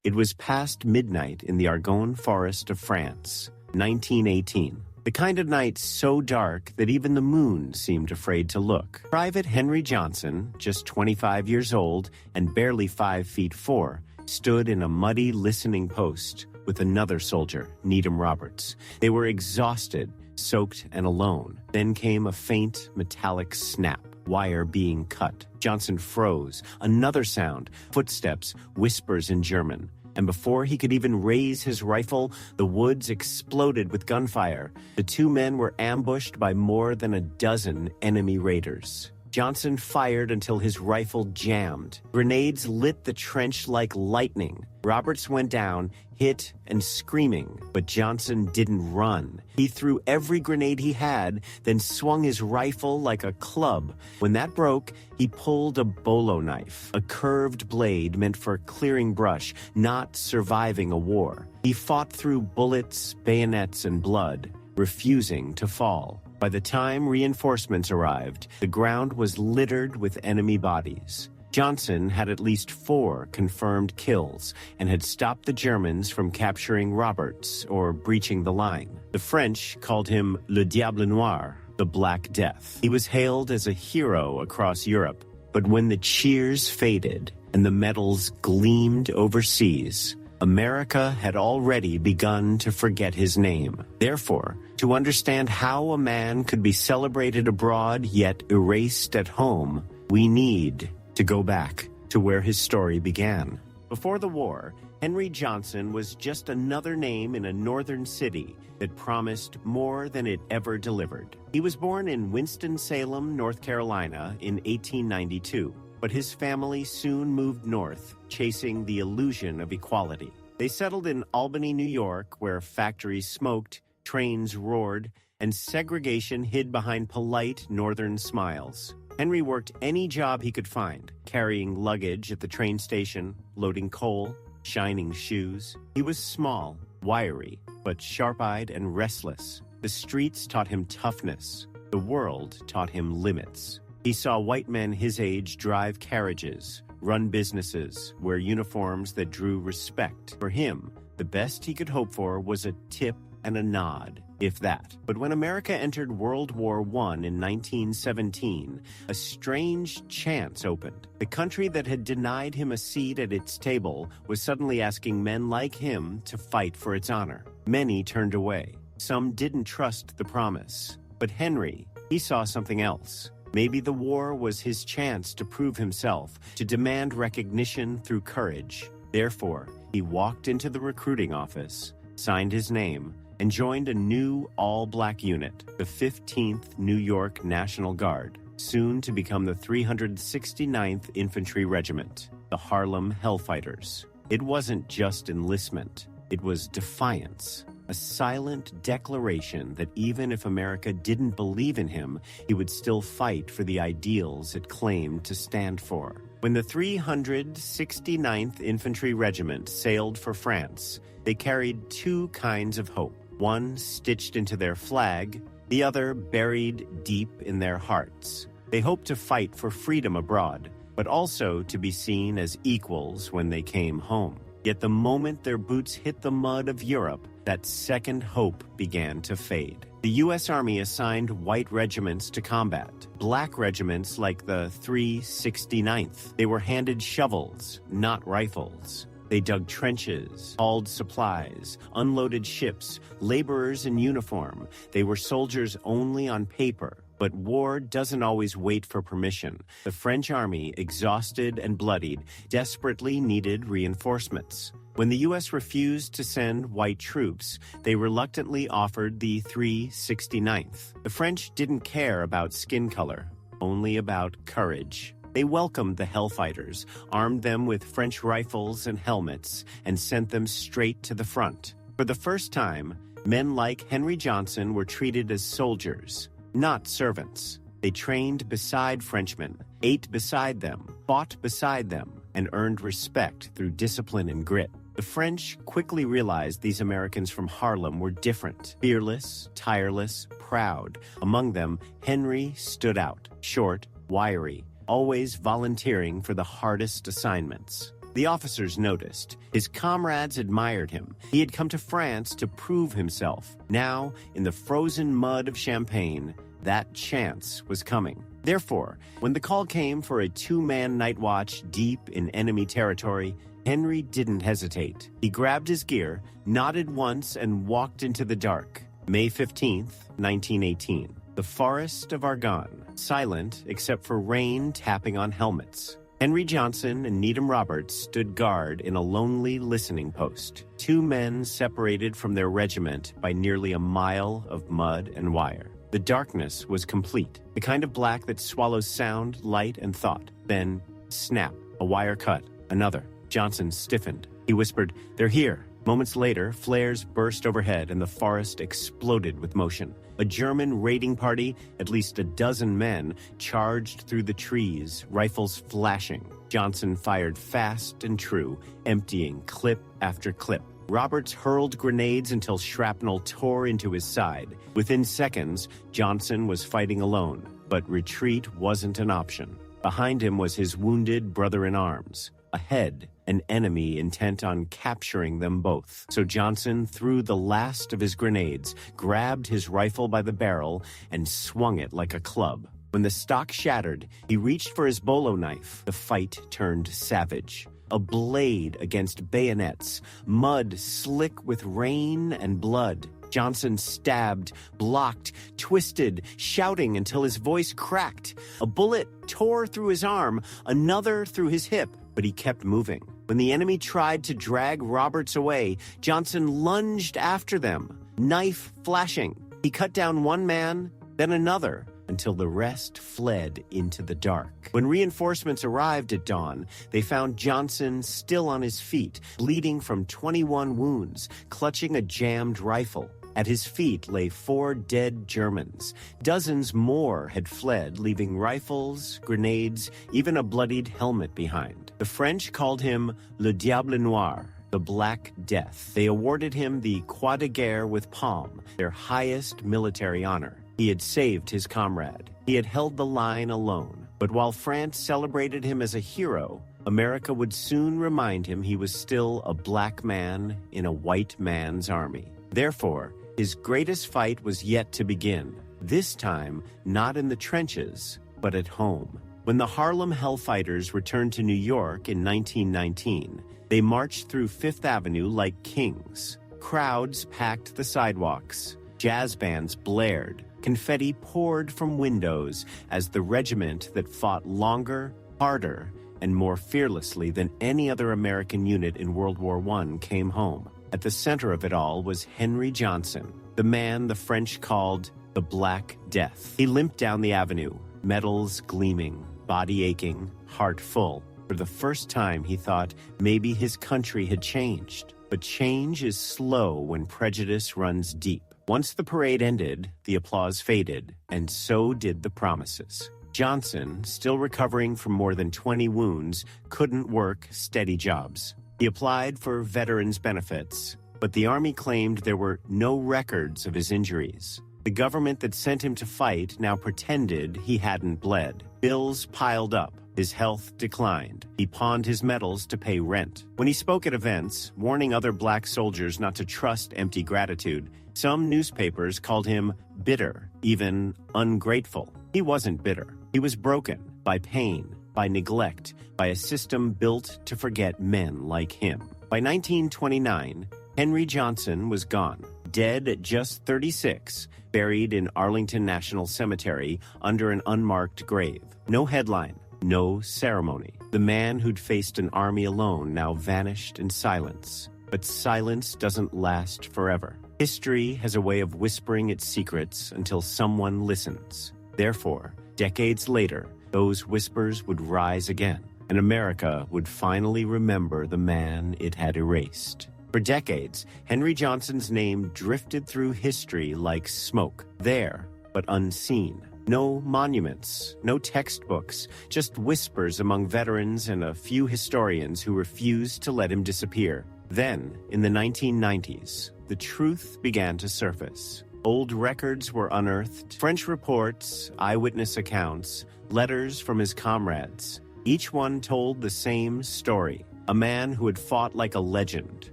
It was past midnight in the Argonne forest of France, 1918. The kind of night so dark that even the moon seemed afraid to look. Private Henry Johnson, just 25 years old and barely 5 feet 4, stood in a muddy listening post with another soldier, Needham Roberts. They were exhausted, soaked, and alone. Then came a faint, metallic snap, wire being cut. Johnson froze. Another sound, footsteps, whispers in German. And before he could even raise his rifle, the woods exploded with gunfire. The two men were ambushed by more than a dozen enemy raiders. Johnson fired until his rifle jammed. Grenades lit the trench like lightning. Roberts went down, hit and screaming, but Johnson didn't run. He threw every grenade he had, then swung his rifle like a club. When that broke, he pulled a bolo knife, a curved blade meant for clearing brush, not surviving a war. He fought through bullets, bayonets, and blood, refusing to fall. By the time reinforcements arrived, the ground was littered with enemy bodies. Johnson had at least 4 confirmed kills and had stopped the Germans from capturing Roberts or breaching the line. The French called him Le Diable Noir, the Black Death. He was hailed as a hero across Europe, but when the cheers faded and the medals gleamed overseas, America had already begun to forget his name. Therefore, to understand how a man could be celebrated abroad yet erased at home, we need to go back to where his story began. Before the war, Henry Johnson was just another name in a northern city that promised more than it ever delivered. He was born in Winston-Salem, North Carolina in 1892. But his family soon moved north, chasing the illusion of equality. They settled in Albany, New York, where factories smoked, trains roared, and segregation hid behind polite northern smiles. Henry worked any job he could find, carrying luggage at the train station, loading coal, shining shoes. He was small, wiry, but sharp-eyed and restless. The streets taught him toughness. The world taught him limits. He saw white men his age drive carriages, run businesses, wear uniforms that drew respect. For him, the best he could hope for was a tip and a nod, if that. But when America entered World War I in 1917, a strange chance opened. The country that had denied him a seat at its table was suddenly asking men like him to fight for its honor. Many turned away. Some didn't trust the promise. But Henry, he saw something else. Maybe the war was his chance to prove himself, to demand recognition through courage. Therefore, he walked into the recruiting office, signed his name, and joined a new all-black unit, the 15th New York National Guard, soon to become the 369th Infantry Regiment, the Harlem Hellfighters. It wasn't just enlistment, it was defiance. A silent declaration that even if America didn't believe in him, he would still fight for the ideals it claimed to stand for. When the 369th Infantry Regiment sailed for France, they carried 2 kinds of hope. One stitched into their flag, the other buried deep in their hearts. They hoped to fight for freedom abroad, but also to be seen as equals when they came home. Yet the moment their boots hit the mud of Europe, that second hope began to fade. The U.S. Army assigned white regiments to combat, black regiments like the 369th. They were handed shovels, not rifles. They dug trenches, hauled supplies, unloaded ships, laborers in uniform. They were soldiers only on paper. But war doesn't always wait for permission. The French army, exhausted and bloodied, desperately needed reinforcements. When the U.S. refused to send white troops, they reluctantly offered the 369th. The French didn't care about skin color, only about courage. They welcomed the Hellfighters, armed them with French rifles and helmets, and sent them straight to the front. For the first time, men like Henry Johnson were treated as soldiers, not servants. They trained beside Frenchmen, ate beside them, fought beside them, and earned respect through discipline and grit. The French quickly realized these Americans from Harlem were different, fearless, tireless, proud. Among them, Henry stood out, short, wiry, always volunteering for the hardest assignments. The officers noticed. His comrades admired him. He had come to France to prove himself. Now, in the frozen mud of Champagne, that chance was coming. Therefore, when the call came for a two-man night watch deep in enemy territory, Henry didn't hesitate. He grabbed his gear, nodded once, and walked into the dark. May 15th, 1918. The forest of Argonne, silent except for rain tapping on helmets. Henry Johnson and Needham Roberts stood guard in a lonely listening post. Two men separated from their regiment by nearly a mile of mud and wire. The darkness was complete, the kind of black that swallows sound, light, and thought. Then, snap, a wire cut, another. Johnson stiffened. He whispered, "They're here." Moments later, flares burst overhead and the forest exploded with motion. A German raiding party, at least a dozen men, charged through the trees, rifles flashing. Johnson fired fast and true, emptying clip after clip. Roberts hurled grenades until shrapnel tore into his side. Within seconds, Johnson was fighting alone, but retreat wasn't an option. Behind him was his wounded brother-in-arms. Ahead, an enemy intent on capturing them both. So Johnson threw the last of his grenades, grabbed his rifle by the barrel, and swung it like a club. When the stock shattered, he reached for his bolo knife. The fight turned savage. A blade against bayonets, mud slick with rain and blood. Johnson stabbed, blocked, twisted, shouting until his voice cracked. A bullet tore through his arm, another through his hip, but he kept moving. When the enemy tried to drag Roberts away, Johnson lunged after them, knife flashing. He cut down one man, then another, until the rest fled into the dark. When reinforcements arrived at dawn, they found Johnson still on his feet, bleeding from 21 wounds, clutching a jammed rifle. At his feet lay 4 dead Germans. Dozens more had fled, leaving rifles, grenades, even a bloodied helmet behind. The French called him Le Diable Noir, the Black Death. They awarded him the Croix de Guerre with Palm, their highest military honor. He had saved his comrade. He had held the line alone. But while France celebrated him as a hero, America would soon remind him he was still a black man in a white man's army. Therefore, his greatest fight was yet to begin. This time, not in the trenches, but at home. When the Harlem Hellfighters returned to New York in 1919, they marched through Fifth Avenue like kings. Crowds packed the sidewalks. Jazz bands blared. Confetti poured from windows as the regiment that fought longer, harder, and more fearlessly than any other American unit in World War I came home. At the center of it all was Henry Johnson, the man the French called the Black Death. He limped down the avenue, medals gleaming, body aching, heart full. For the first time, he thought maybe his country had changed. But change is slow when prejudice runs deep. Once the parade ended, the applause faded, and so did the promises. Johnson, still recovering from more than 20 wounds, couldn't work steady jobs. He applied for veterans' benefits, but the Army claimed there were no records of his injuries. The government that sent him to fight now pretended he hadn't bled. Bills piled up. His health declined. He pawned his medals to pay rent. When he spoke at events, warning other black soldiers not to trust empty gratitude, some newspapers called him bitter, even ungrateful. He wasn't bitter. He was broken by pain, by neglect, by a system built to forget men like him. By 1929, Henry Johnson was gone, dead at just 36, buried in Arlington National Cemetery under an unmarked grave. No headline, no ceremony. The man who'd faced an army alone now vanished in silence. But silence doesn't last forever. History has a way of whispering its secrets until someone listens. Therefore, decades later, those whispers would rise again, and America would finally remember the man it had erased. For decades, Henry Johnson's name drifted through history like smoke, there, but unseen. No monuments, no textbooks, just whispers among veterans and a few historians who refused to let him disappear. Then, in the 1990s, the truth began to surface. Old records were unearthed, French reports, eyewitness accounts, letters from his comrades. Each one told the same story. a man who had fought like a legend,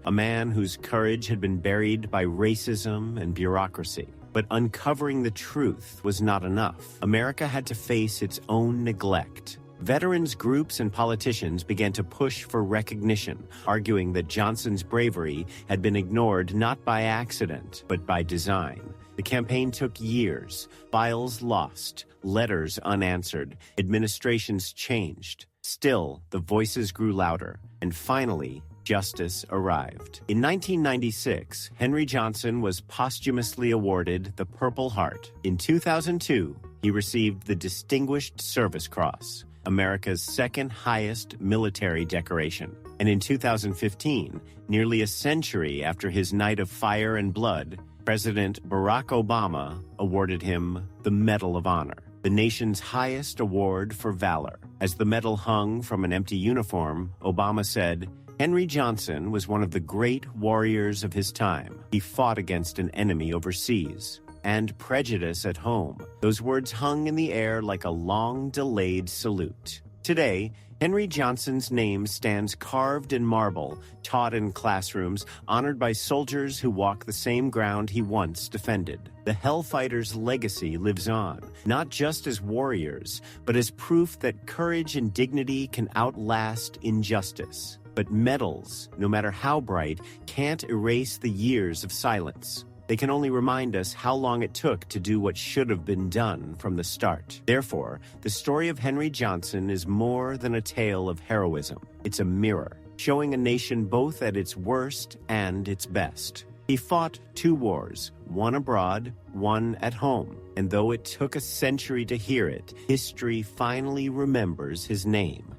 a man whose courage had been buried by racism and bureaucracy. But uncovering the truth was not enough. America had to face its own neglect. Veterans groups and politicians began to push for recognition, arguing that Johnson's bravery had been ignored not by accident, but by design. The campaign took years, files lost, letters unanswered, administrations changed. Still, the voices grew louder, and finally, justice arrived. In 1996, Henry Johnson was posthumously awarded the Purple Heart. In 2002, he received the Distinguished Service Cross, America's second highest military decoration. And in 2015, nearly a century after his night of fire and blood, President Barack Obama awarded him the Medal of Honor, the nation's highest award for valor. As the medal hung from an empty uniform, Obama said, "Henry Johnson was one of the great warriors of his time. He fought against an enemy overseas and prejudice at home." Those words hung in the air like a long-delayed salute. Today, Henry Johnson's name stands carved in marble, taught in classrooms, honored by soldiers who walk the same ground he once defended. The Hellfighter's legacy lives on, not just as warriors, but as proof that courage and dignity can outlast injustice. But medals, no matter how bright, can't erase the years of silence. They can only remind us how long it took to do what should have been done from the start. Therefore, the story of Henry Johnson is more than a tale of heroism. It's a mirror, showing a nation both at its worst and its best. He fought 2 wars, one abroad, one at home. And though it took a century to hear it, history finally remembers his name.